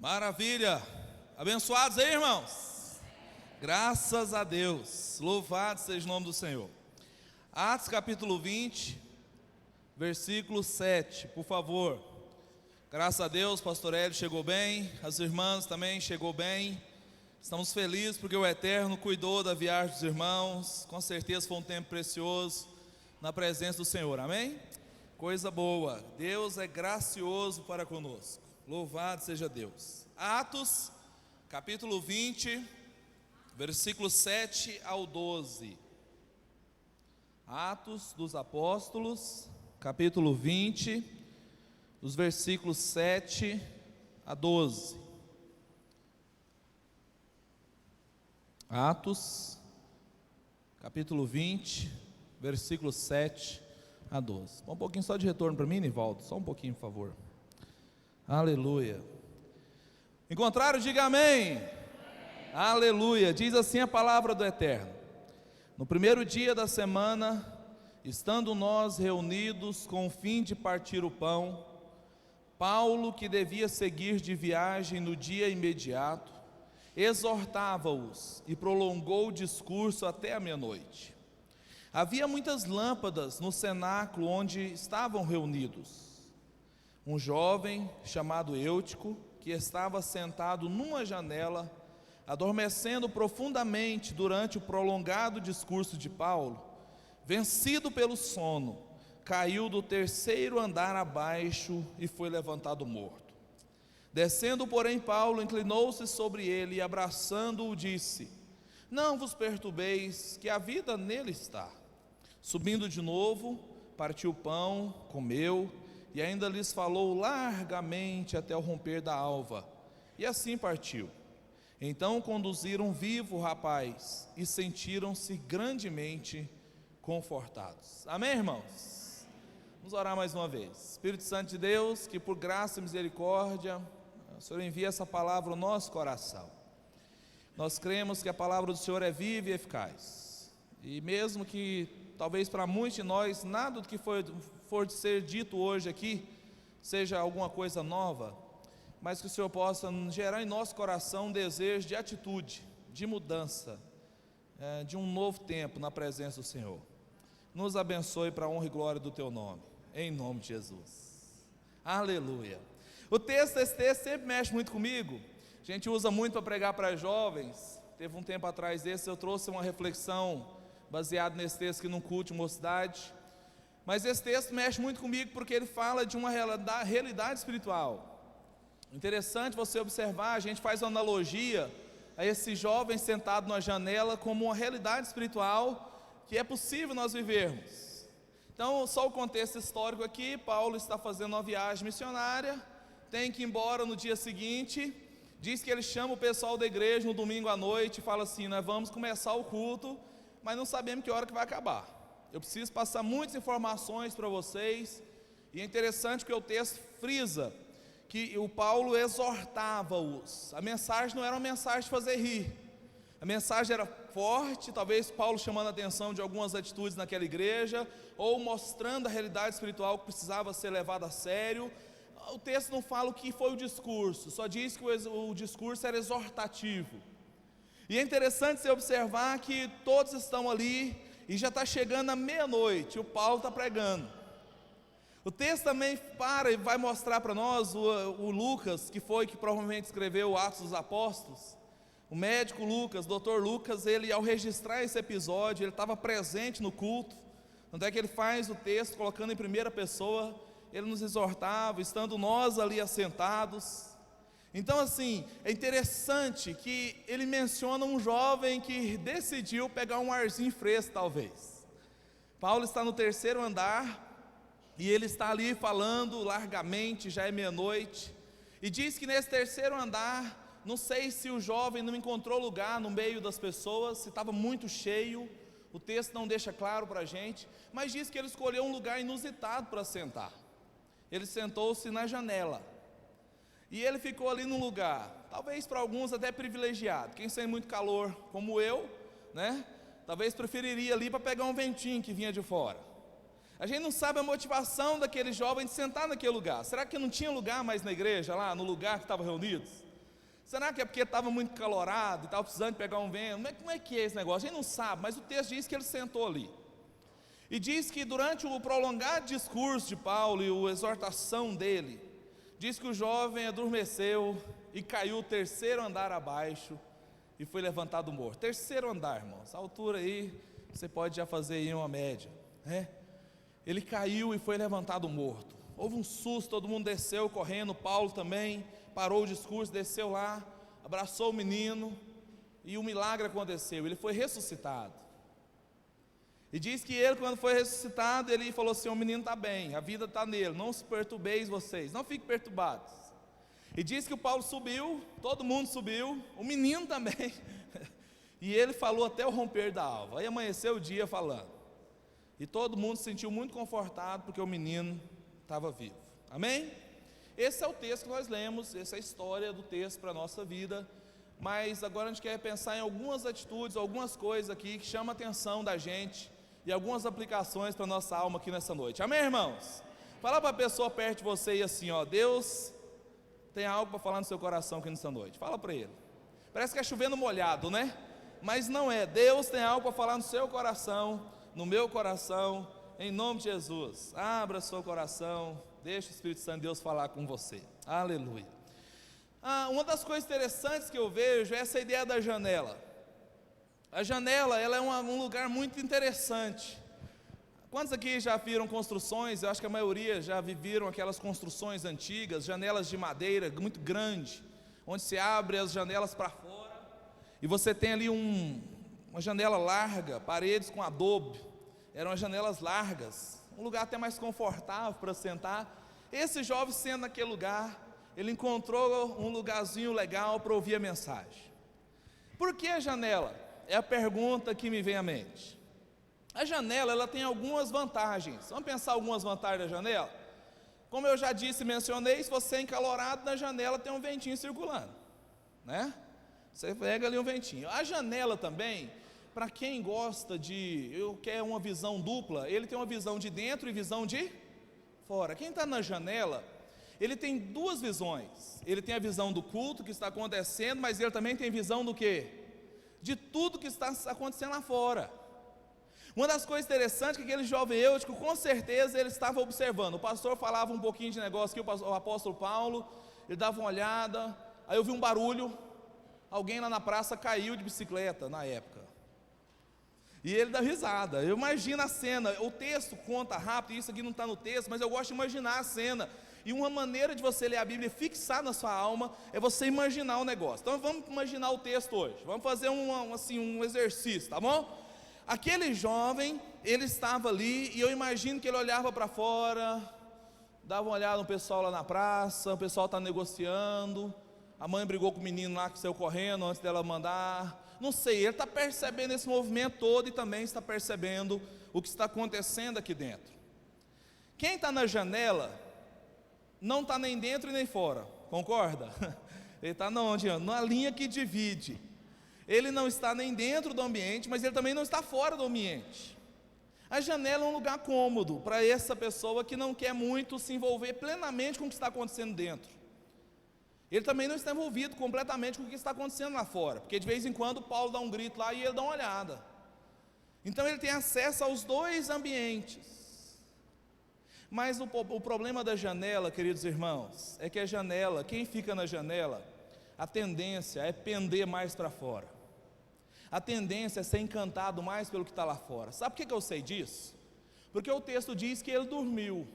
Maravilha, abençoados aí, irmãos, graças a Deus, louvado seja o nome do Senhor. Atos capítulo 20, versículo 7, por favor. Graças a Deus, pastor Hélio chegou bem, as irmãs também chegou bem. Estamos felizes porque o Eterno cuidou da viagem dos irmãos. Com certeza foi um tempo precioso na presença do Senhor, amém? Coisa boa, Deus é gracioso para conosco. Louvado seja Deus. Atos, capítulo 20, versículo 7 ao 12. Atos dos Apóstolos, capítulo 20, os versículos 7 a 12. Atos, capítulo 20, versículos 7 a 12. Um pouquinho só de retorno para mim, Nivaldo, só um pouquinho, por favor. Aleluia. Encontraram? Diga amém. Aleluia. Diz assim a palavra do Eterno: no primeiro dia da semana, estando nós reunidos com o fim de partir o pão, Paulo, que devia seguir de viagem no dia imediato, exortava-os e prolongou o discurso até a meia-noite. Havia muitas lâmpadas no cenáculo onde estavam reunidos. Um jovem chamado Eutico, que estava sentado numa janela, adormecendo profundamente durante o prolongado discurso de Paulo, vencido pelo sono, caiu do terceiro andar abaixo e foi levantado morto. Descendo, porém, Paulo inclinou-se sobre ele e, abraçando-o, disse: não vos perturbeis, que a vida nele está. Subindo de novo, partiu o pão, comeu, e ainda lhes falou largamente até o romper da alva, e assim partiu. Então conduziram vivo o rapaz, e sentiram-se grandemente confortados. Amém, irmãos? Vamos orar mais uma vez. Espírito Santo de Deus, que por graça e misericórdia, o Senhor envia essa palavra ao nosso coração. Nós cremos que a palavra do Senhor é viva e eficaz, e mesmo que talvez para muitos de nós nada do que for de ser dito hoje aqui seja alguma coisa nova, mas que o Senhor possa gerar em nosso coração um desejo de atitude, de mudança, de um novo tempo na presença do Senhor. Nos abençoe para a honra e glória do Teu nome, em nome de Jesus. Aleluia. Esse texto sempre mexe muito comigo. A gente usa muito para pregar para jovens. Teve um tempo atrás desse, eu trouxe uma reflexão baseado nesse texto aqui num culto de mocidade. Mas esse texto mexe muito comigo porque ele fala de uma realidade espiritual. Interessante você observar, a gente faz uma analogia a esse jovem sentado na janela como uma realidade espiritual que é possível nós vivermos. Então, só o contexto histórico aqui: Paulo está fazendo uma viagem missionária, tem que ir embora no dia seguinte. Diz que ele chama o pessoal da igreja no domingo à noite e fala assim: nós vamos começar o culto, mas não sabemos que hora que vai acabar. Eu preciso passar muitas informações para vocês. E é interessante que o texto frisa que o Paulo exortava-os. A mensagem não era uma mensagem de fazer rir, a mensagem era forte, talvez Paulo chamando a atenção de algumas atitudes naquela igreja, ou mostrando a realidade espiritual que precisava ser levada a sério. O texto não fala o que foi o discurso, só diz que o discurso era exortativo. E é interessante você observar que todos estão ali e já está chegando a meia-noite, o Paulo está pregando. O texto também para e vai mostrar para nós o Lucas, que provavelmente escreveu o Atos dos Apóstolos. O médico Lucas, doutor Lucas, ele, ao registrar esse episódio, ele estava presente no culto. Tanto é que ele faz o texto colocando em primeira pessoa. Ele nos exortava, estando nós ali assentados. Então, assim, é interessante que ele menciona um jovem que decidiu pegar um arzinho fresco, talvez. Paulo está no terceiro andar e ele está ali falando largamente, já é meia-noite, e diz que nesse terceiro andar, não sei se o jovem não encontrou lugar no meio das pessoas, se estava muito cheio, o texto não deixa claro para a gente, mas diz que ele escolheu um lugar inusitado para sentar. Ele sentou-se na janela. E ele ficou ali num lugar, talvez para alguns até privilegiado. Quem sente muito calor, como eu, né? Talvez preferiria ali para pegar um ventinho que vinha de fora. A gente não sabe a motivação daquele jovem de sentar naquele lugar. Será que não tinha lugar mais na igreja, lá no lugar que estavam reunidos? Será que é porque estava muito calorado e estava precisando pegar um vento? Como é que é esse negócio? A gente não sabe, mas o texto diz que ele sentou ali. E diz que durante o prolongado discurso de Paulo e a exortação dele, diz que o jovem adormeceu e caiu o terceiro andar abaixo e foi levantado morto. Terceiro andar, irmãos, essa altura aí, você pode já fazer aí uma média, né? Ele caiu e foi levantado morto. Houve um susto, todo mundo desceu correndo, Paulo também parou o discurso, desceu lá, abraçou o menino e o milagre aconteceu, ele foi ressuscitado. E diz que ele, quando foi ressuscitado, ele falou assim: o menino está bem, a vida está nele, não se perturbeis vocês, não fiquem perturbados. E diz que o Paulo subiu, todo mundo subiu, o menino também, e ele falou até o romper da alva. Aí amanheceu o dia falando, e todo mundo se sentiu muito confortado, porque o menino estava vivo, amém? Esse é o texto que nós lemos, essa é a história do texto para a nossa vida. Mas agora a gente quer pensar em algumas atitudes, algumas coisas aqui que chamam a atenção da gente, e algumas aplicações para a nossa alma aqui nessa noite, amém, irmãos? Fala para a pessoa perto de você e assim, ó: Deus tem algo para falar no seu coração aqui nessa noite. Fala para ele. Parece que é chovendo molhado, né? Mas não é. Deus tem algo para falar no seu coração, no meu coração, em nome de Jesus. Abra seu coração, deixa o Espírito Santo de Deus falar com você, aleluia. Uma das coisas interessantes que eu vejo é essa ideia da janela. A janela, ela é um lugar muito interessante. Quantos aqui já viram construções? Eu acho que a maioria já viram aquelas construções antigas, janelas de madeira muito grande, onde se abre as janelas para fora, e você tem ali uma janela larga, paredes com adobe, eram janelas largas, um lugar até mais confortável para sentar. Esse jovem, sendo naquele lugar, ele encontrou um lugarzinho legal para ouvir a mensagem. Por que a janela? É a pergunta que me vem à mente. A janela, ela tem algumas vantagens. Vamos pensar algumas vantagens da janela? Como eu já disse e mencionei, se você é encalorado, na janela tem um ventinho circulando, né? Você pega ali um ventinho. A janela também, para quem gosta eu quer uma visão dupla, ele tem uma visão de dentro e visão de fora. Quem está na janela, ele tem duas visões. Ele tem a visão do culto que está acontecendo, mas ele também tem visão do quê? De tudo que está acontecendo lá fora. Uma das coisas interessantes é que aquele jovem Eutico, com certeza, ele estava observando. O pastor falava um pouquinho de negócio aqui, o apóstolo Paulo, ele dava uma olhada, aí eu vi um barulho, alguém lá na praça caiu de bicicleta na época. E ele dá risada. Eu imagino a cena, o texto conta rápido, isso aqui não está no texto, mas eu gosto de imaginar a cena. E uma maneira de você ler a Bíblia e fixar na sua alma é você imaginar o negócio. Então vamos imaginar o texto hoje, vamos fazer um exercício, tá bom? Aquele jovem, ele estava ali, e eu imagino que ele olhava para fora, dava uma olhada no pessoal lá na praça, o pessoal está negociando, a mãe brigou com o menino lá que saiu correndo antes dela mandar, não sei, ele está percebendo esse movimento todo e também está percebendo o que está acontecendo aqui dentro. Quem está na janela, não está nem dentro e nem fora, concorda? Ele está na linha que divide. Ele não está nem dentro do ambiente, mas ele também não está fora do ambiente. A janela é um lugar cômodo para essa pessoa que não quer muito se envolver plenamente com o que está acontecendo dentro. Ele também não está envolvido completamente com o que está acontecendo lá fora, porque de vez em quando Paulo dá um grito lá e ele dá uma olhada. Então ele tem acesso aos dois ambientes. Mas o problema da janela, queridos irmãos, é que a janela, quem fica na janela, a tendência é pender mais para fora. A tendência é ser encantado mais pelo que está lá fora. Sabe por que eu sei disso? Porque o texto diz que ele dormiu.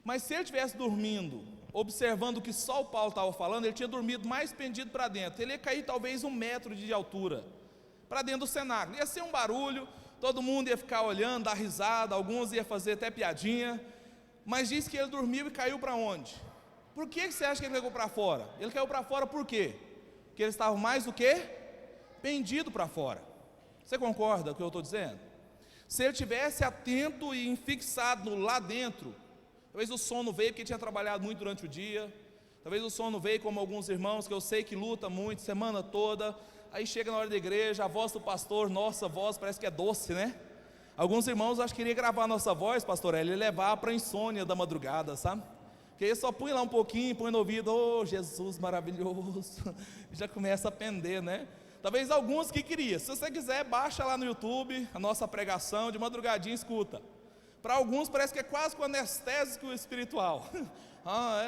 Mas se ele estivesse dormindo, observando o que só o Paulo estava falando, ele tinha dormido mais pendido para dentro. Ele ia cair talvez 1 metro de altura, para dentro do cenáculo. Ia ser um barulho, todo mundo ia ficar olhando, dar risada, alguns iam fazer até piadinha. Mas diz que ele dormiu e caiu para onde? Por que você acha que ele caiu para fora? Ele caiu para fora por quê? Porque ele estava mais do que pendido para fora. Você concorda com o que eu estou dizendo? Se ele tivesse atento e fixado lá dentro, talvez o sono veio porque tinha trabalhado muito durante o dia, talvez o sono veio como alguns irmãos que eu sei que lutam muito, semana toda, aí chega na hora da igreja, a voz do pastor, nossa voz parece que é doce, né? Alguns irmãos acho que queriam gravar a nossa voz, pastor Hélio, e levar para a insônia da madrugada, sabe? Porque aí só põe lá um pouquinho, põe no ouvido, oh Jesus maravilhoso, já começa a pender, né? Talvez alguns que queriam, se você quiser, baixa lá no YouTube a nossa pregação, de madrugadinha escuta. Para alguns parece que é quase com anestésico espiritual,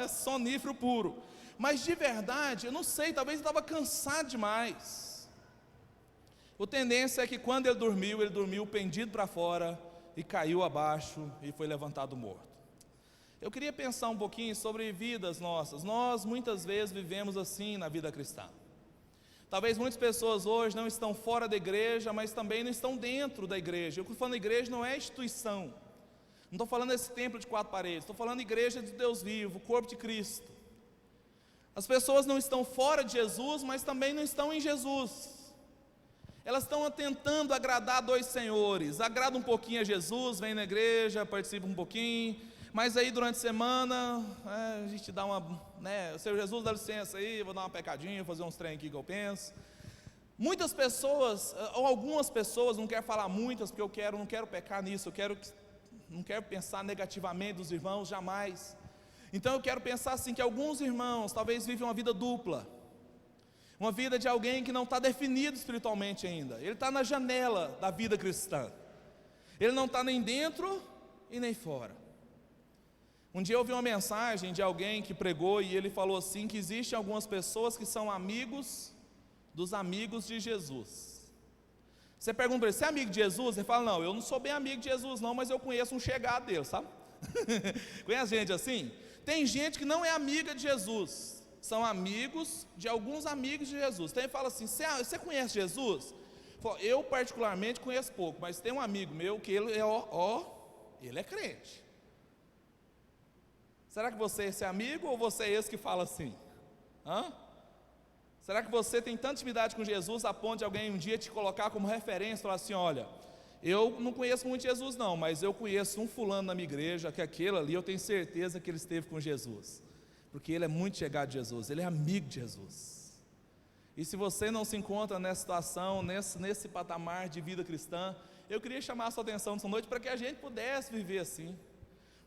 é sonífero puro. Mas de verdade, eu não sei, talvez eu estava cansado demais. A tendência é que quando ele dormiu pendido para fora, e caiu abaixo, e foi levantado morto. Eu queria pensar um pouquinho sobre vidas nossas. Nós muitas vezes vivemos assim na vida cristã. Talvez muitas pessoas hoje não estão fora da igreja, mas também não estão dentro da igreja. Eu estou falando igreja não é instituição. Não estou falando desse templo de 4 paredes, estou falando igreja de Deus vivo, o corpo de Cristo. As pessoas não estão fora de Jesus, mas também não estão em Jesus. Elas estão tentando agradar 2 senhores. Agrada um pouquinho a Jesus, vem na igreja, participa um pouquinho, mas aí durante a semana, a gente dá uma, o Senhor Jesus dá licença aí, vou dar uma pecadinha, fazer uns trem aqui que eu penso. Muitas pessoas, ou algumas pessoas, não quero falar muitas, porque não quero pecar nisso, não quero pensar negativamente dos irmãos, jamais. Então eu quero pensar assim, que alguns irmãos talvez vivem uma vida dupla, uma vida de alguém que não está definido espiritualmente ainda. Ele está na janela da vida cristã, ele não está nem dentro e nem fora. Um dia eu ouvi uma mensagem de alguém que pregou, e ele falou assim, que existem algumas pessoas que são amigos dos amigos de Jesus. Você pergunta para ele, você é amigo de Jesus? Ele fala, não, eu não sou bem amigo de Jesus não, mas eu conheço um chegado dele, sabe? Conhece gente assim? Tem gente que não é amiga de Jesus, são amigos de alguns amigos de Jesus. Então ele fala assim, você conhece Jesus? Eu particularmente conheço pouco, mas tem um amigo meu que ele é ele é crente. Será que você é esse amigo ou você é esse que fala assim? Será que você tem tanta intimidade com Jesus a ponto de alguém um dia te colocar como referência, falar assim, olha, eu não conheço muito Jesus não, mas eu conheço um fulano na minha igreja, que aquele ali eu tenho certeza que ele esteve com Jesus, porque ele é muito chegado de Jesus, ele é amigo de Jesus. E se você não se encontra nessa situação, nesse patamar de vida cristã, eu queria chamar a sua atenção nessa noite para que a gente pudesse viver assim,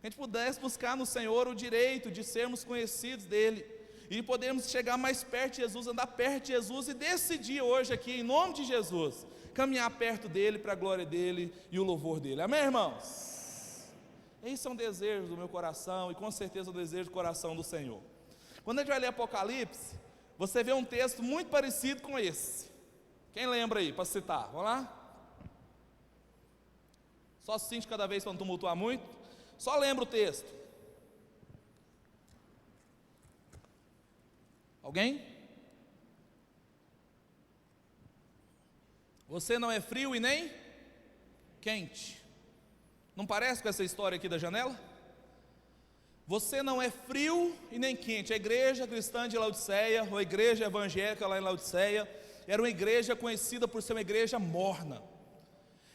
que a gente pudesse buscar no Senhor o direito de sermos conhecidos dEle, e podermos chegar mais perto de Jesus, andar perto de Jesus, e decidir hoje aqui, em nome de Jesus, caminhar perto dEle, para a glória dEle e o louvor dEle, amém irmãos? Esse é um desejo do meu coração, e com certeza o desejo do coração do Senhor. Quando a gente vai ler Apocalipse, você vê um texto muito parecido com esse. Quem lembra aí, para citar? Vamos lá? Só cite cada vez para não tumultuar muito. Só lembra o texto. Alguém? Você não é frio e nem quente. Não parece com essa história aqui da janela? Você não é frio e nem quente. A igreja cristã de Laodiceia, ou a igreja evangélica lá em Laodiceia, era uma igreja conhecida por ser uma igreja morna.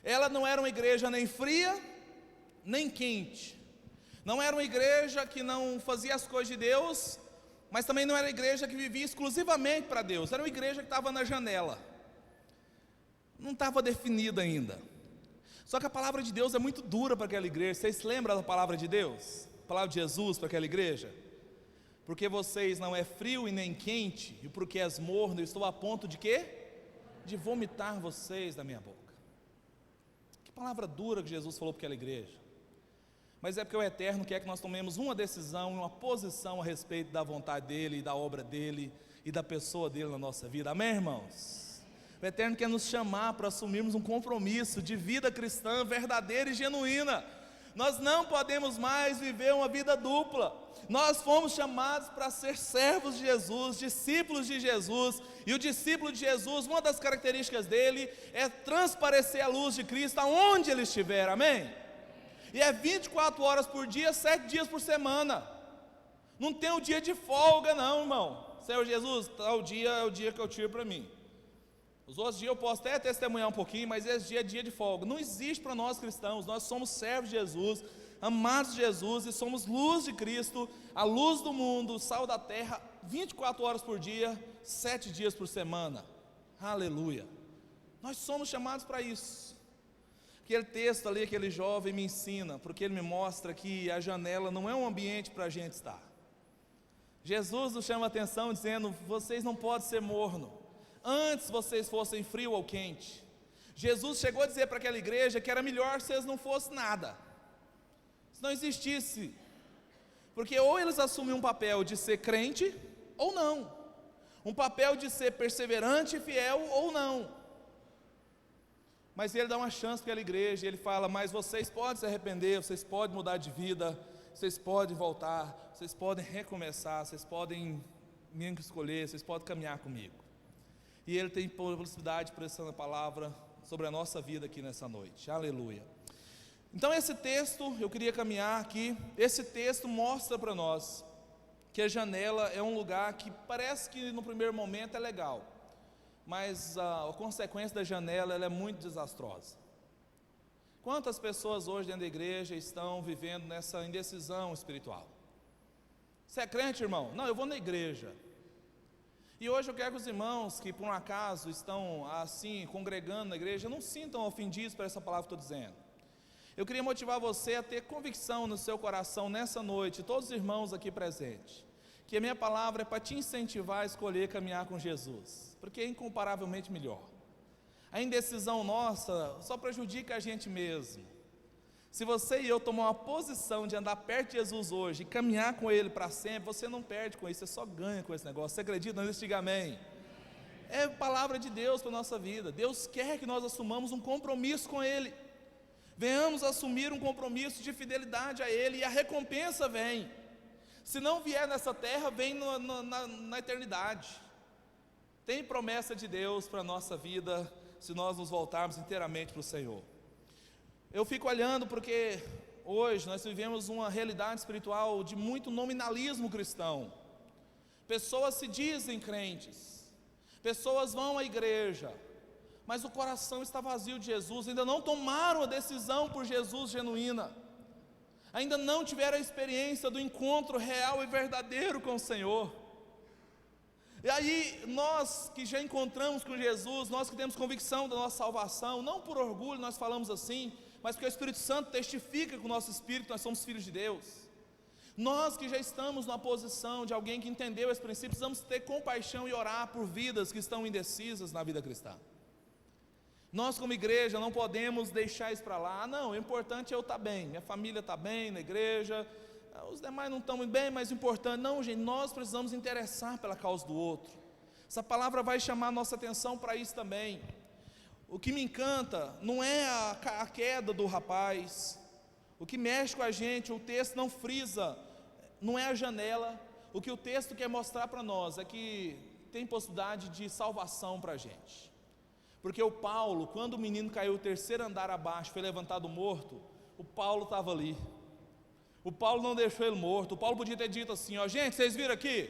Ela não era uma igreja nem fria, nem quente. Não era uma igreja que não fazia as coisas de Deus, mas também não era uma igreja que vivia exclusivamente para Deus. Era uma igreja que estava na janela, não estava definida ainda. Só que a palavra de Deus é muito dura para aquela igreja. Vocês se lembram da palavra de Deus? A palavra de Jesus para aquela igreja? Porque vocês não é frio e nem quente, e porque és morno, eu estou a ponto de quê? De vomitar vocês da minha boca. Que palavra dura que Jesus falou para aquela igreja. Mas é porque o Eterno quer que nós tomemos uma decisão, uma posição a respeito da vontade dEle, da obra dEle e da pessoa dEle na nossa vida, amém irmãos? O Eterno quer nos chamar para assumirmos um compromisso de vida cristã verdadeira e genuína. Nós não podemos mais viver uma vida dupla. Nós fomos chamados para ser servos de Jesus, discípulos de Jesus. E o discípulo de Jesus, uma das características dele é transparecer a luz de Cristo aonde ele estiver, amém? E é 24 horas por dia, 7 dias por semana. Não tem um dia de folga não, irmão. Senhor Jesus, tal dia é o dia que eu tiro para mim. Os outros dias eu posso até testemunhar um pouquinho, mas esse dia é dia de folga. Não existe para nós cristãos. Nós somos servos de Jesus, amados de Jesus, e somos luz de Cristo, a luz do mundo, o sal da terra, 24 horas por dia, 7 dias por semana. Aleluia. Nós somos chamados para isso. Aquele texto ali, aquele jovem me ensina, porque ele me mostra que a janela não é um ambiente para a gente estar. Jesus nos chama a atenção dizendo: vocês não podem ser morno, antes vocês fossem frio ou quente. Jesus chegou a dizer para aquela igreja que era melhor se eles não fossem nada, se não existisse, porque ou eles assumiam um papel de ser crente ou não, um papel de ser perseverante e fiel ou não. Mas ele dá uma chance para aquela igreja, e ele fala: mas vocês podem se arrepender, vocês podem mudar de vida, vocês podem voltar, vocês podem recomeçar, vocês podem me escolher, vocês podem caminhar comigo. E ele tem possibilidade de pressão na palavra sobre a nossa vida aqui nessa noite, aleluia. Então esse texto, eu queria caminhar aqui, esse texto mostra para nós que a janela é um lugar que parece que no primeiro momento é legal, mas a consequência da janela ela é muito desastrosa. Quantas pessoas hoje dentro da igreja estão vivendo nessa indecisão espiritual? Você é crente, irmão? Não, eu vou na igreja. E hoje eu quero que os irmãos que por um acaso estão assim congregando na igreja não sintam ofendidos por essa palavra que eu estou dizendo. Eu queria motivar você a ter convicção no seu coração nessa noite, todos os irmãos aqui presentes, que a minha palavra é para te incentivar a escolher caminhar com Jesus, porque é incomparavelmente melhor. A indecisão nossa só prejudica a gente mesmo. Se você e eu tomar uma posição de andar perto de Jesus hoje e caminhar com Ele para sempre, você não perde com isso, você só ganha com esse negócio. Você acredita nisso? Diga amém. É palavra de Deus para a nossa vida. Deus quer que nós assumamos um compromisso com Ele. Venhamos assumir um compromisso de fidelidade a Ele, e a recompensa vem. Se não vier nessa terra, vem na eternidade. Tem promessa de Deus para a nossa vida, se nós nos voltarmos inteiramente para o Senhor. Eu fico olhando porque hoje nós vivemos uma realidade espiritual de muito nominalismo cristão. Pessoas se dizem crentes, pessoas vão à igreja, mas o coração está vazio de Jesus, ainda não tomaram a decisão por Jesus genuína, ainda não tiveram a experiência do encontro real e verdadeiro com o Senhor. E aí nós que já encontramos com Jesus, nós que temos convicção da nossa salvação, não por orgulho nós falamos assim, mas porque o Espírito Santo testifica com o nosso espírito que nós somos filhos de Deus. Nós que já estamos na posição de alguém que entendeu esse princípio, precisamos ter compaixão e orar por vidas que estão indecisas na vida cristã. Nós como igreja não podemos deixar isso para lá. Não, o importante é eu estar bem, minha família está bem na igreja, os demais não estão muito bem, mas o importante, não gente, nós precisamos interessar pela causa do outro. Essa palavra vai chamar a nossa atenção para isso também. O que me encanta não é a queda do rapaz, o que mexe com a gente, o texto não frisa, não é a janela. O que o texto quer mostrar para nós é que tem possibilidade de salvação para a gente. Porque o Paulo, quando o menino caiu o terceiro andar abaixo, foi levantado morto, o Paulo estava ali. O Paulo não deixou ele morto. O Paulo podia ter dito assim: ó, gente, vocês viram aqui?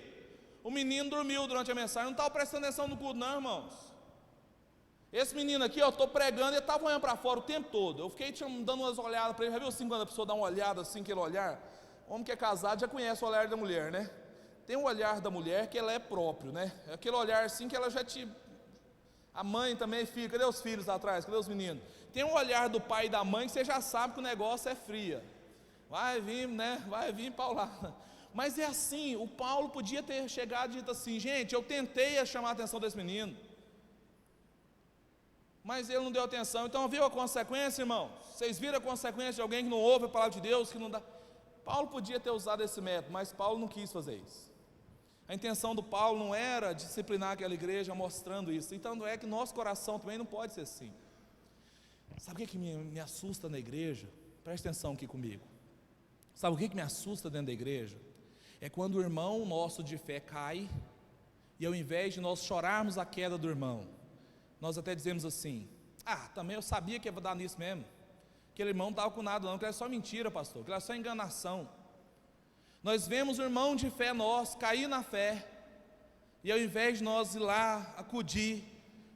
O menino dormiu durante a mensagem, não estava prestando atenção no culto não, irmãos. Esse menino aqui, ó, estou pregando, ele estava olhando para fora o tempo todo. Eu fiquei dando umas olhadas para ele. Já viu assim, quando a pessoa dá uma olhada assim, aquele olhar? O homem que é casado já conhece o olhar da mulher, né? Tem um olhar da mulher que ela é próprio, né? É aquele olhar assim que ela já te... A mãe também fica, cadê os filhos lá atrás? Cadê os meninos? Tem um olhar do pai e da mãe que você já sabe que o negócio é fria. Vai vir, né? Vai vir paulada. Mas é assim, o Paulo podia ter chegado e dito assim: gente, eu tentei chamar a atenção desse menino, mas ele não deu atenção. Então viu a consequência, irmão? Vocês viram a consequência de alguém que não ouve a palavra de Deus, que não dá? Paulo podia ter usado esse método, mas Paulo não quis fazer isso. A intenção do Paulo não era disciplinar aquela igreja mostrando isso. Então não é que nosso coração também não pode ser assim. Sabe o que me assusta na igreja? Preste atenção aqui comigo. Sabe o que me assusta dentro da igreja? É quando o irmão nosso de fé cai, e ao invés de nós chorarmos a queda do irmão, nós até dizemos assim: ah, também eu sabia que ia dar nisso mesmo, aquele irmão não estava com nada não, que era só mentira, pastor, que era só enganação. Nós vemos o irmão de fé nosso cair na fé, e ao invés de nós ir lá acudir,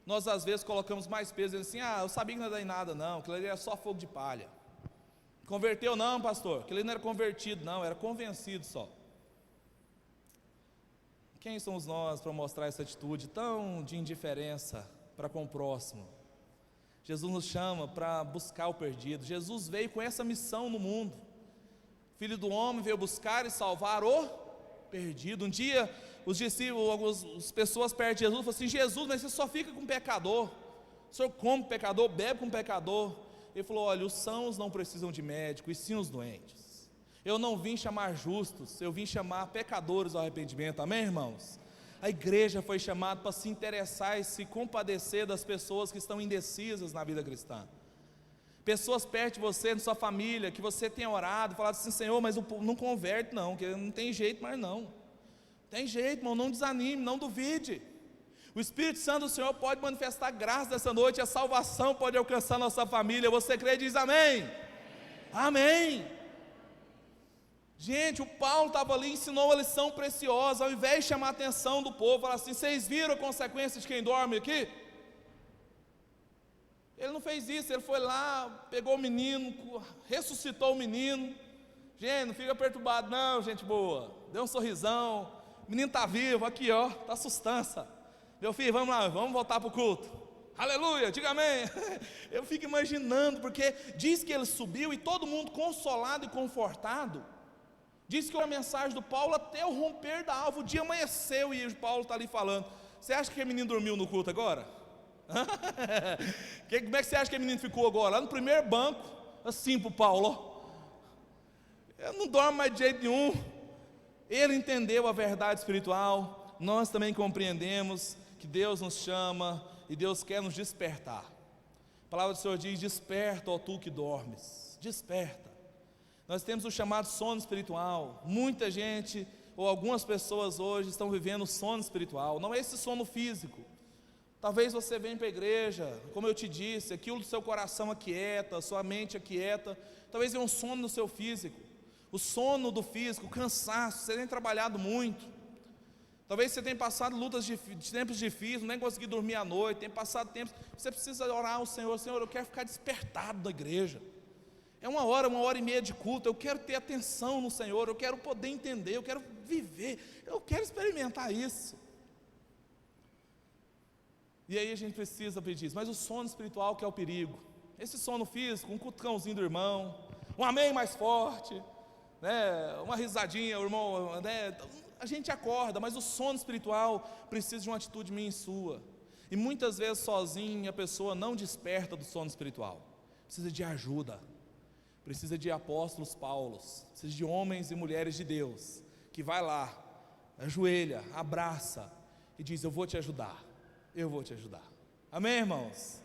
nós às vezes colocamos mais peso, dizendo assim: ah, eu sabia que não ia dar em nada não, aquilo ali era só fogo de palha. Converteu não, pastor? Aquele não era convertido não, era convencido só. Quem somos nós para mostrar essa atitude tão de indiferença para com o próximo? Jesus nos chama para buscar o perdido. Jesus veio com essa missão no mundo. Filho do homem veio buscar e salvar o perdido. Um dia, os discípulos, as pessoas perto de Jesus, falaram assim: Jesus, mas você só fica com pecador, o senhor come pecador, bebe com pecador. Ele falou: olha, os sãos não precisam de médico, e sim os doentes. Eu não vim chamar justos, eu vim chamar pecadores ao arrependimento. Amém, irmãos? A igreja foi chamada para se interessar e se compadecer das pessoas que estão indecisas na vida cristã. Pessoas perto de você, na sua família, que você tenha orado, falado assim: Senhor, mas não converte não, que não tem jeito mais não. Tem jeito, irmão, não desanime, não duvide. O Espírito Santo do Senhor pode manifestar graça nessa noite, a salvação pode alcançar nossa família. Você crê e diz amém? Amém. Gente, o Paulo estava ali, ensinou uma lição preciosa. Ao invés de chamar a atenção do povo, falar assim: vocês viram a consequência de quem dorme aqui? Ele não fez isso, ele foi lá, pegou o menino, ressuscitou o menino. Gente, não fica perturbado não, gente boa. Deu um sorrisão, o menino está vivo, aqui ó, está sustância. Meu filho, vamos lá, vamos voltar para o culto. Aleluia, diga amém. Eu fico imaginando, porque diz que ele subiu e todo mundo consolado e confortado. Diz que a mensagem do Paulo até o romper da alva, o dia amanheceu e o Paulo está ali falando. Você acha que o menino dormiu no culto agora? Como é que você acha que o menino ficou agora? Lá no primeiro banco, assim para o Paulo. Ele não dorme mais de jeito nenhum. Ele entendeu a verdade espiritual. Nós também compreendemos que Deus nos chama e Deus quer nos despertar. A palavra do Senhor diz: desperta, ó tu que dormes, desperta. Nós temos o chamado sono espiritual. Muita gente, ou algumas pessoas hoje, estão vivendo sono espiritual. Não é esse sono físico. Talvez você venha para a igreja, como eu te disse, aquilo do seu coração aquieta, sua mente aquieta. Talvez venha um sono no seu físico. O sono do físico, o cansaço, você tem trabalhado muito. Talvez você tenha passado lutas de tempos difíceis, nem consegui dormir à noite, tem passado tempos. Você precisa orar ao Senhor: Senhor, eu quero ficar despertado da igreja. É uma hora e meia de culto, eu quero ter atenção no Senhor, eu quero poder entender, eu quero viver, eu quero experimentar isso. E aí a gente precisa pedir isso. Mas o sono espiritual que é o perigo. Esse sono físico, um cutucãozinho do irmão, um amém mais forte, né, uma risadinha, o irmão, né, a gente acorda, mas o sono espiritual precisa de uma atitude minha e sua. E muitas vezes sozinho a pessoa não desperta do sono espiritual. Precisa de ajuda. Precisa de apóstolos Paulos, precisa de homens e mulheres de Deus, que vai lá, ajoelha, abraça e diz: eu vou te ajudar, eu vou te ajudar. Amém, irmãos?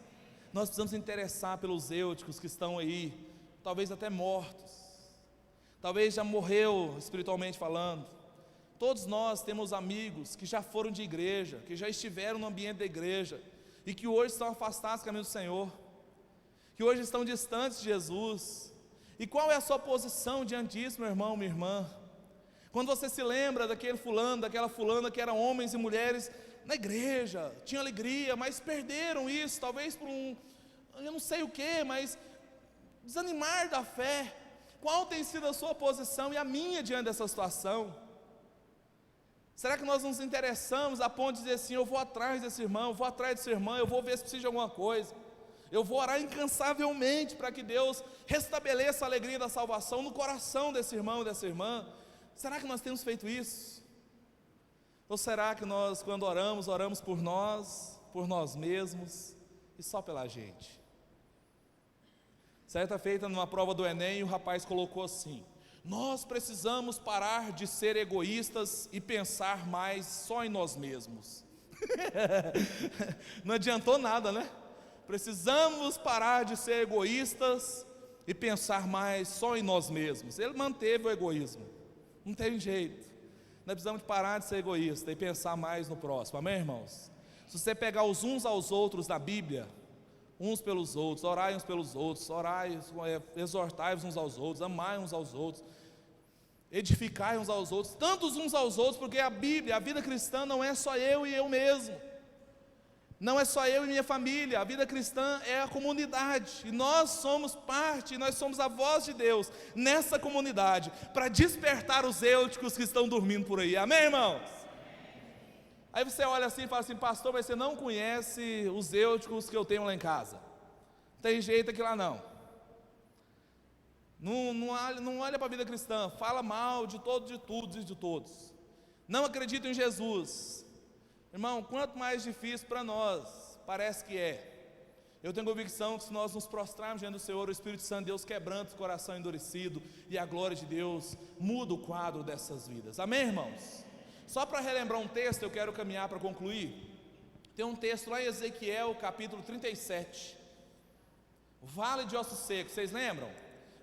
Nós precisamos interessar pelos eúticos que estão aí, talvez até mortos, talvez já morreu espiritualmente falando. Todos nós temos amigos que já foram de igreja, que já estiveram no ambiente da igreja, e que hoje estão afastados do caminho do Senhor, que hoje estão distantes de Jesus. E qual é a sua posição diante disso, meu irmão, minha irmã? Quando você se lembra daquele fulano, daquela fulana que eram homens e mulheres na igreja, tinham alegria, mas perderam isso, talvez por eu não sei o que, mas desanimar da fé. Qual tem sido a sua posição e a minha diante dessa situação? Será que nós nos interessamos a ponto de dizer assim: eu vou atrás desse irmão, eu vou atrás dessa irmã, eu vou ver se precisa de alguma coisa? Eu vou orar incansavelmente para que Deus restabeleça a alegria da salvação no coração desse irmão e dessa irmã. Será que nós temos feito isso? Ou será que nós, quando oramos, oramos por nós mesmos e só pela gente? Certa feita, numa prova do Enem, o rapaz colocou assim: nós precisamos parar de ser egoístas e pensar mais só em nós mesmos. Não adiantou nada, né? Precisamos parar de ser egoístas e pensar mais só em nós mesmos. Ele manteve o egoísmo, não tem jeito. Nós precisamos parar de ser egoísta e pensar mais no próximo. Amém, irmãos? Se você pegar os uns aos outros na Bíblia, uns pelos outros, orai uns pelos outros, orai, exortai uns aos outros, amai uns aos outros, edificai uns aos outros, tantos uns aos outros, porque a Bíblia, a vida cristã não é só eu e eu mesmo. Não é só eu e minha família, a vida cristã é a comunidade, e nós somos parte, nós somos a voz de Deus nessa comunidade, para despertar os eúticos que estão dormindo por aí. Amém, irmãos? Aí você olha assim e fala assim: pastor, mas você não conhece os eúticos que eu tenho lá em casa. Não tem jeito aqui lá não. Não olha para a vida cristã, fala mal de todos e de todos. não acreditam em Jesus. Irmão, quanto mais difícil para nós, parece que é. Eu tenho convicção que se nós nos prostrarmos diante do Senhor, o Espírito Santo de Deus quebranta o coração endurecido, e a glória de Deus muda o quadro dessas vidas. Amém, irmãos? Só para relembrar um texto, eu quero caminhar para concluir. Tem um texto lá em Ezequiel, capítulo 37, o vale de ossos secos, vocês lembram?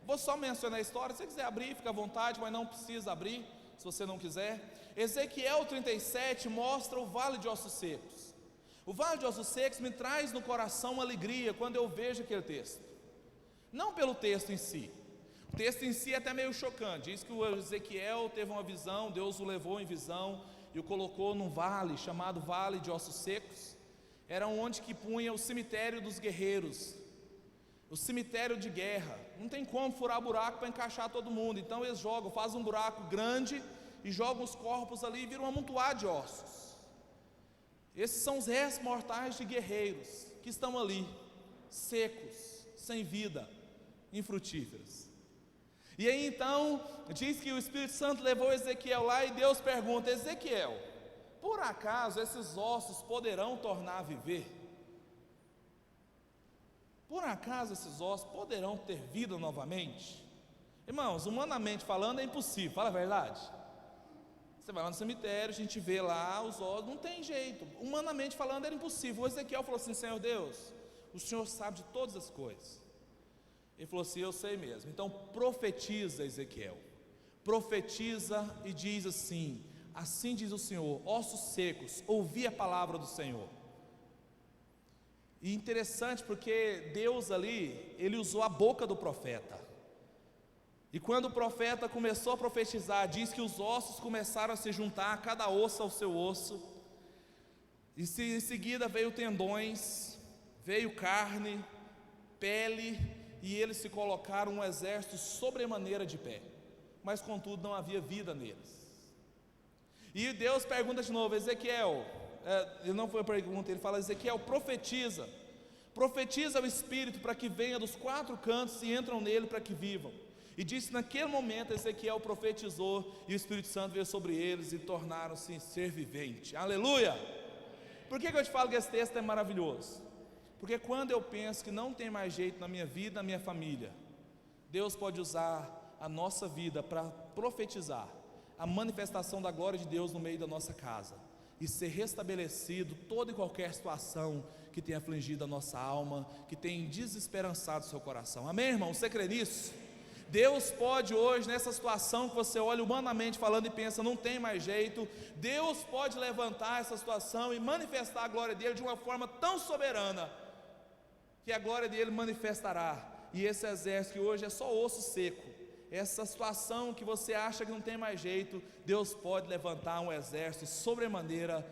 Vou só mencionar a história, se você quiser abrir, fica à vontade, mas não precisa abrir, se você não quiser. Ezequiel 37 mostra o vale de ossos secos. O vale de ossos secos me traz no coração alegria quando eu vejo aquele texto. Não pelo texto em si. O texto em si é até meio chocante. Diz que o Ezequiel teve uma visão, Deus o levou em visão e o colocou num vale chamado Vale de Ossos Secos. Era onde que punha o cemitério dos guerreiros, o cemitério de guerra. Não tem como furar buraco para encaixar todo mundo. Então eles jogam, fazem um buraco grande e jogam os corpos ali e viram um amontoado de ossos. Esses são os restos mortais de guerreiros que estão ali, secos, sem vida, infrutíferos. E aí então, diz que o Espírito Santo levou Ezequiel lá e Deus pergunta: Ezequiel, por acaso esses ossos poderão tornar a viver? Por acaso esses ossos poderão ter vida novamente? Irmãos, humanamente falando é impossível, fala a verdade. Você vai lá no cemitério, a gente vê lá os ossos, não tem jeito. Humanamente falando era impossível. O Ezequiel falou assim: Senhor Deus, o Senhor sabe de todas as coisas. Ele falou assim: eu sei mesmo. Então profetiza, Ezequiel. Profetiza e diz assim: assim diz o Senhor, ossos secos, ouvi a palavra do Senhor. E interessante porque Deus ali, Ele usou a boca do profeta. E quando o profeta começou a profetizar, diz que os ossos começaram a se juntar, cada osso ao seu osso. E em seguida veio tendões, veio carne, pele, e eles se colocaram um exército sobremaneira de pé. Mas contudo não havia vida neles. E Deus pergunta de novo: Ezequiel, ele não foi a pergunta, ele fala: Ezequiel, profetiza o Espírito para que venha dos quatro cantos e entram nele para que vivam. E disse: naquele momento Ezequiel profetizou e o Espírito Santo veio sobre eles e tornaram-se ser vivente. Aleluia! Por que eu te falo que esse texto é maravilhoso? Porque quando eu penso que não tem mais jeito na minha vida, na minha família, Deus pode usar a nossa vida para profetizar a manifestação da glória de Deus no meio da nossa casa e ser restabelecido toda e qualquer situação que tenha afligido a nossa alma, que tenha desesperançado o seu coração. Amém, irmão? Você crê nisso? Deus pode hoje, nessa situação que você olha humanamente falando e pensa, não tem mais jeito, Deus pode levantar essa situação e manifestar a glória dele de uma forma tão soberana, que a glória dele manifestará. E esse exército que hoje é só osso seco, essa situação que você acha que não tem mais jeito, Deus pode levantar um exército sobremaneira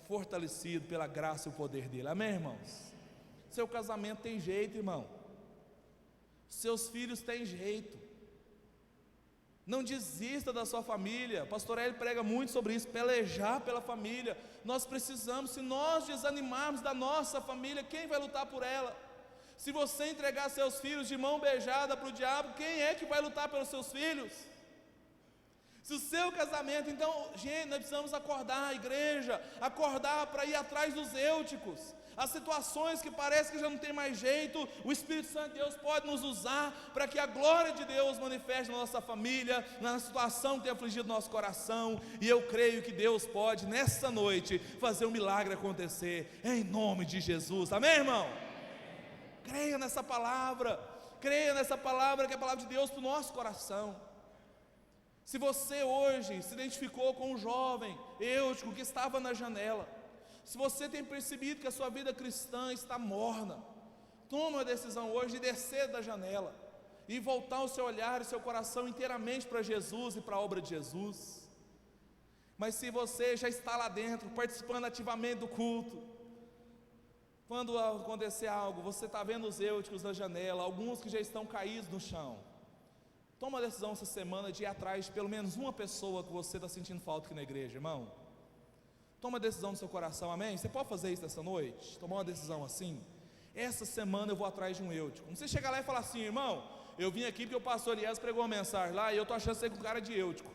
fortalecido pela graça e o poder dele. Amém, irmãos? Seu casamento tem jeito, irmão. Seus filhos têm jeito. Não desista da sua família. Pastor Hélio prega muito sobre isso, pelejar pela família. Nós precisamos, se nós desanimarmos da nossa família, quem vai lutar por ela? Se você entregar seus filhos de mão beijada para o diabo, quem é que vai lutar pelos seus filhos? Se o seu casamento, então, gente, nós precisamos acordar a igreja, acordar para ir atrás dos eúticos. As situações que parece que já não tem mais jeito, o Espírito Santo de Deus pode nos usar para que a glória de Deus manifeste na nossa família, na situação que tem afligido nosso coração. E eu creio que Deus pode nessa noite fazer um milagre acontecer, em nome de Jesus. Amém, irmão? Creia nessa palavra que é a palavra de Deus para o nosso coração. Se você hoje se identificou com um jovem eútico que estava na janela, se você tem percebido que a sua vida cristã está morna, toma a decisão hoje de descer da janela e voltar o seu olhar e seu coração inteiramente para Jesus e para a obra de Jesus. Mas se você já está lá dentro, participando ativamente do culto, quando acontecer algo, você está vendo os eúticos na janela, alguns que já estão caídos no chão, toma a decisão essa semana de ir atrás de pelo menos uma pessoa que você está sentindo falta aqui na igreja, irmão. Toma a decisão no seu coração, amém? Você pode fazer isso nessa noite? Tomar uma decisão assim? Essa semana eu vou atrás de um eútico. Não você chegar lá e falar assim: irmão, eu vim aqui porque o pastor Elias pregou uma mensagem lá e eu estou achando você com cara de eútico.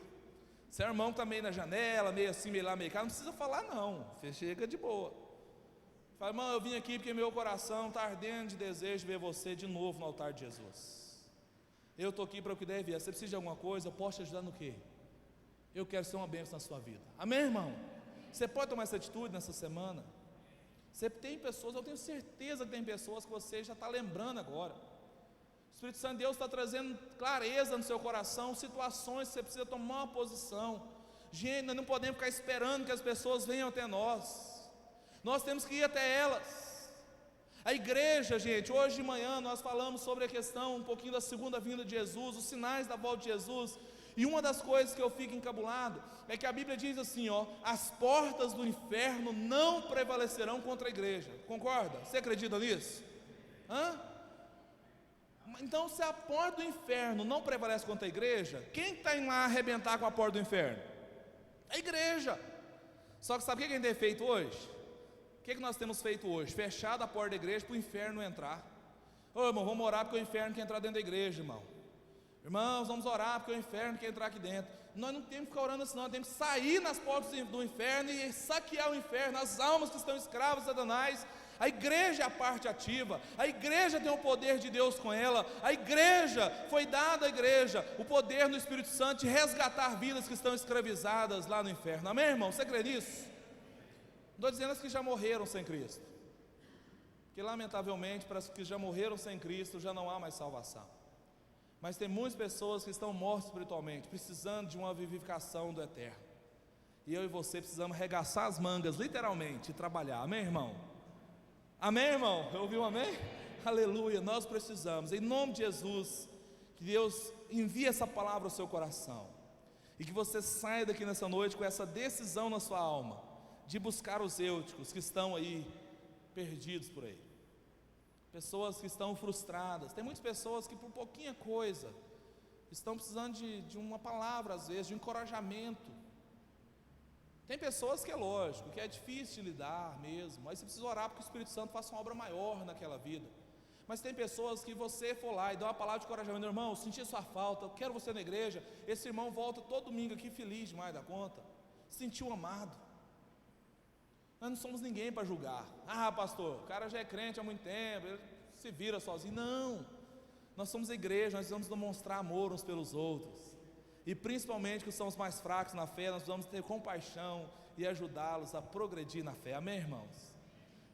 Se é irmão que está meio na janela, meio assim, meio lá, meio cá, não precisa falar não, você chega de boa. Fala, irmão, eu vim aqui porque meu coração está ardendo de desejo de ver você de novo no altar de Jesus. Eu estou aqui para o que deve vir. Você precisa de alguma coisa, eu posso te ajudar no quê? Eu quero ser uma bênção na sua vida. Amém, irmão? Você pode tomar essa atitude nessa semana? Você tem pessoas, eu tenho certeza que tem pessoas que você já está lembrando agora. O Espírito Santo de Deus está trazendo clareza no seu coração, situações que você precisa tomar uma posição. Gente, nós não podemos ficar esperando que as pessoas venham até nós temos que ir até elas. A igreja, gente, hoje de manhã nós falamos sobre a questão um pouquinho da segunda vinda de Jesus, os sinais da volta de Jesus. E uma das coisas que eu fico encabulado é que a Bíblia diz assim, ó, as portas do inferno não prevalecerão contra a igreja. Concorda? Você acredita nisso? Então, se a porta do inferno não prevalece contra a igreja, quem está indo lá arrebentar com a porta do inferno? A igreja. Só que sabe o que a gente tem feito hoje? O que nós temos feito hoje? Fechado a porta da igreja para o inferno entrar. Ô irmão, vamos orar porque o inferno quer entrar dentro da igreja, irmão. Irmãos, vamos orar porque o inferno quer entrar aqui dentro. Nós não temos que ficar orando assim, nós temos que sair nas portas do inferno e saquear o inferno, as almas que estão escravas de Satanás. A igreja é a parte ativa, a igreja tem o poder de Deus com ela, a igreja, foi dada à igreja o poder do Espírito Santo de resgatar vidas que estão escravizadas lá no inferno. Amém, irmão? Você crê nisso? Não estou dizendo as que já morreram sem Cristo, porque lamentavelmente para as que já morreram sem Cristo já não há mais salvação. Mas tem muitas pessoas que estão mortas espiritualmente, precisando de uma vivificação do eterno. E eu e você precisamos arregaçar as mangas, literalmente, e trabalhar. Amém, irmão? Amém, irmão? Eu ouvi um amém? Aleluia, nós precisamos, em nome de Jesus, que Deus envie essa palavra ao seu coração, e que você saia daqui nessa noite com essa decisão na sua alma, de buscar os eúticos que estão aí, perdidos por aí. Pessoas que estão frustradas. Tem muitas pessoas que por pouquinha coisa estão precisando de uma palavra, às vezes, de um encorajamento. Tem pessoas que é lógico, que é difícil de lidar mesmo, mas você precisa orar para que o Espírito Santo faça uma obra maior naquela vida. Mas tem pessoas que você for lá e dá uma palavra de encorajamento, irmão, eu senti sua falta, eu quero você na igreja. Esse irmão volta todo domingo aqui feliz demais da conta, sentiu amado. Nós não somos ninguém para julgar. Ah, pastor, o cara já é crente há muito tempo, ele se vira sozinho. Não, nós somos a igreja, nós vamos demonstrar amor uns pelos outros. E principalmente que somos mais fracos na fé, nós vamos ter compaixão e ajudá-los a progredir na fé. Amém, irmãos?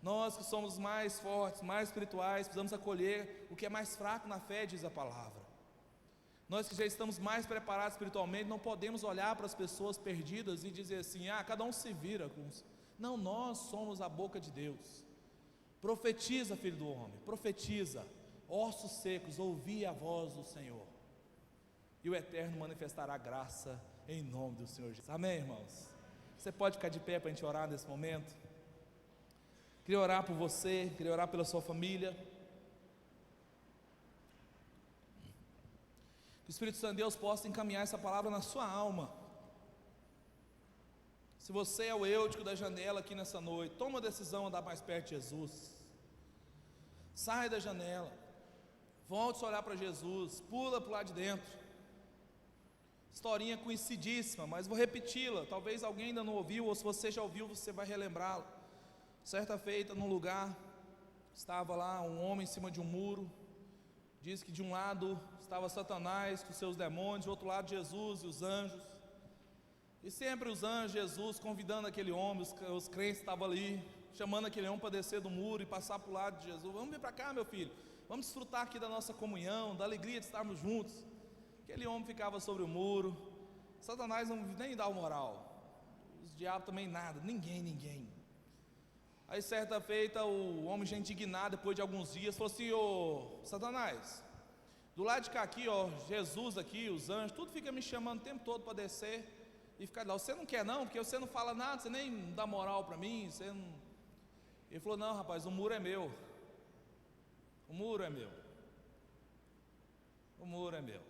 Nós que somos mais fortes, mais espirituais, precisamos acolher o que é mais fraco na fé, diz a palavra. Nós que já estamos mais preparados espiritualmente, não podemos olhar para as pessoas perdidas e dizer assim, cada um se vira com os... Não, nós somos a boca de Deus. Profetiza, filho do homem, profetiza. Ossos secos, ouvi a voz do Senhor, e o Eterno manifestará graça em nome do Senhor Jesus. Amém, irmãos? Você pode ficar de pé para a gente orar nesse momento? Queria orar por você, queria orar pela sua família. Que o Espírito Santo de Deus possa encaminhar essa palavra na sua alma. Se você é o eútico da janela aqui nessa noite, toma a decisão de andar mais perto de Jesus. Sai da janela, volte a olhar para Jesus, pula para o lado de dentro. Historinha conhecidíssima, mas vou repeti-la, talvez alguém ainda não ouviu, ou se você já ouviu, você vai relembrá-la. Certa feita, num lugar, estava lá um homem em cima de um muro. Diz que de um lado estava Satanás com seus demônios, do outro lado Jesus e os anjos. E sempre os anjos, Jesus convidando aquele homem, os crentes estavam ali, chamando aquele homem para descer do muro e passar para o lado de Jesus. Vamos vir para cá, meu filho, vamos desfrutar aqui da nossa comunhão, da alegria de estarmos juntos. Aquele homem ficava sobre o muro. Satanás não nem dá o moral, os diabos também nada, ninguém. Aí certa feita o homem já indignado, depois de alguns dias, falou assim, ô Satanás, do lado de cá aqui, ó, Jesus aqui, os anjos, tudo fica me chamando o tempo todo para descer e ficar lá. Você não quer não, porque você não fala nada, você nem dá moral para mim, você não... Ele falou, não rapaz, o muro é meu. O muro é meu. O muro é meu.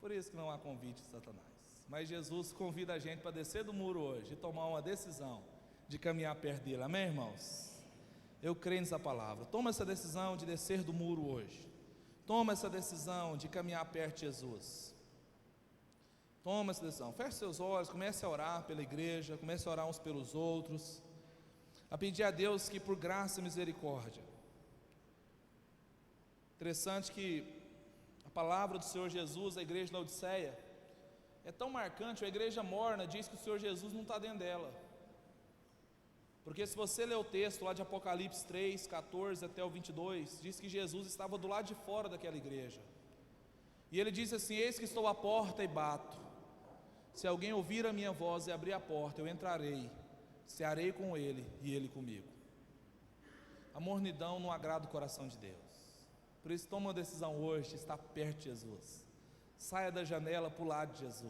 Por isso que não há convite de Satanás. Mas Jesus convida a gente para descer do muro hoje e tomar uma decisão de caminhar perto dele. Amém, irmãos? Eu creio nessa palavra. Toma essa decisão de descer do muro hoje. Toma essa decisão de caminhar perto de Jesus. Toma essa decisão, feche seus olhos, comece a orar pela igreja, comece a orar uns pelos outros, a pedir a Deus que por graça e misericórdia. Interessante que a palavra do Senhor Jesus, a igreja de Laodiceia, é tão marcante. A igreja morna diz que o Senhor Jesus não está dentro dela, porque se você ler o texto lá de Apocalipse 3, 14 até o 22, diz que Jesus estava do lado de fora daquela igreja, e ele diz assim: eis que estou à porta e bato, se alguém ouvir a minha voz e abrir a porta, eu entrarei, cearei com ele e ele comigo. A mornidão não agrada o coração de Deus, por isso toma uma decisão hoje, está perto de Jesus, saia da janela para o lado de Jesus.